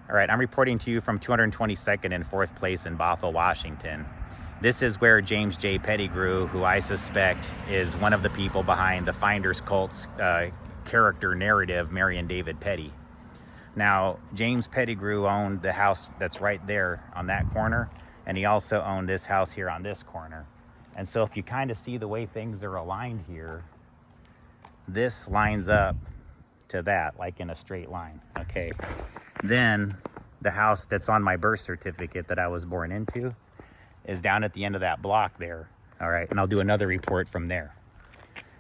All right, I'm reporting to you from 222nd and 4th Place in Bothell, Washington. This is where James J. Pettigrew, who I suspect is one of the people behind the Finders Cult's character narrative, Marion David Pettie. Now, James Pettigrew owned the house that's right there on that corner, and he also owned this house here on this corner. And so if you kind of see the way things are aligned here, this lines up to that, like in a straight line, okay? Then the house that's on my birth certificate that I was born into is down at the end of that block there, all right? And I'll do another report from there.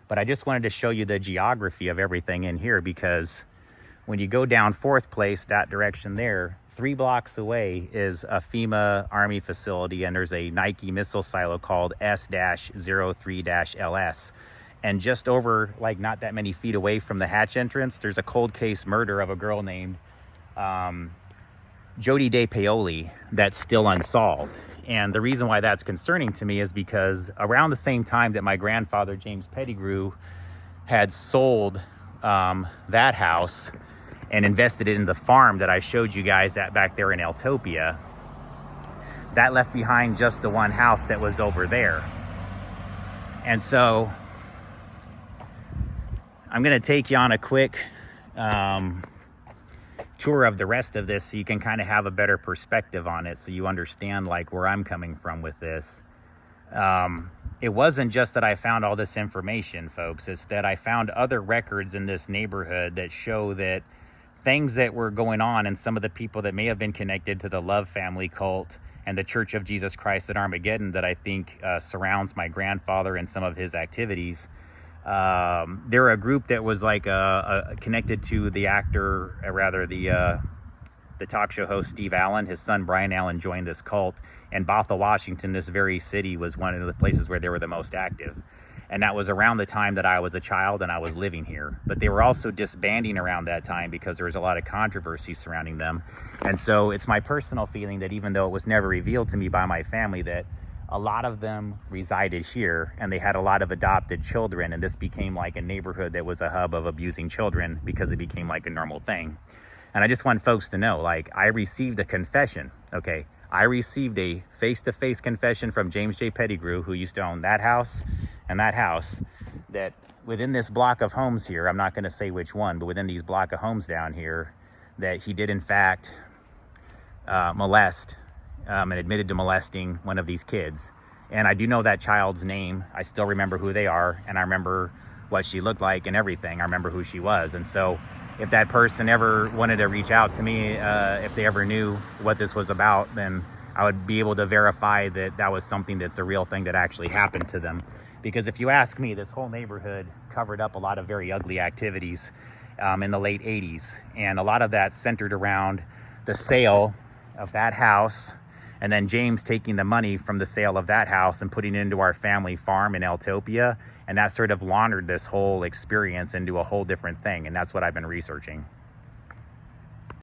But I just wanted to show you the geography of everything in here, because when you go down 4th Place, that direction there, 3 blocks away is a FEMA Army facility, and there's a Nike missile silo called S-03-LS. And just over, like, not that many feet away from the hatch entrance, there's a cold case murder of a girl named Jody De Paoli that's still unsolved. And the reason why that's concerning to me is because around the same time that my grandfather, James Pettigrew, had sold that house and invested it in the farm that I showed you guys that back there in Eltopia, that left behind just the one house that was over there. And so I'm going to take you on a quick tour of the rest of this so you can kind of have a better perspective on it, so you understand like where I'm coming from with this. It wasn't just that I found all this information, folks. It's that I found other records in this neighborhood that show that things that were going on, and some of the people that may have been connected to the Love Family cult and the Church of Jesus Christ at Armageddon that I think surrounds my grandfather and some of his activities. They're a group that was like connected to the actor, or rather the talk show host Steve Allen. His son Brian Allen joined this cult, and Bothell, Washington, this very city, was one of the places where they were the most active. And that was around the time that I was a child and I was living here. But they were also disbanding around that time because there was a lot of controversy surrounding them. And so it's my personal feeling that even though it was never revealed to me by my family, that a lot of them resided here and they had a lot of adopted children, and this became like a neighborhood that was a hub of abusing children because it became like a normal thing. And I just want folks to know, like, I received a confession, okay? I received a face-to-face confession from James J. Pettigrew, who used to own that house and that house, that within this block of homes here, I'm not going to say which one, but within these block of homes down here, that he did in fact molest and admitted to molesting one of these kids. And I do know that child's name. I still remember who they are, and I remember what she looked like and everything. I remember who she was. And so if that person ever wanted to reach out to me, if they ever knew what this was about, then I would be able to verify that that was something that's a real thing that actually happened to them. Because if you ask me, this whole neighborhood covered up a lot of very ugly activities in the late 80s. And a lot of that centered around the sale of that house, and then James taking the money from the sale of that house and putting it into our family farm in Eltopia. And that sort of laundered this whole experience into a whole different thing. And that's what I've been researching.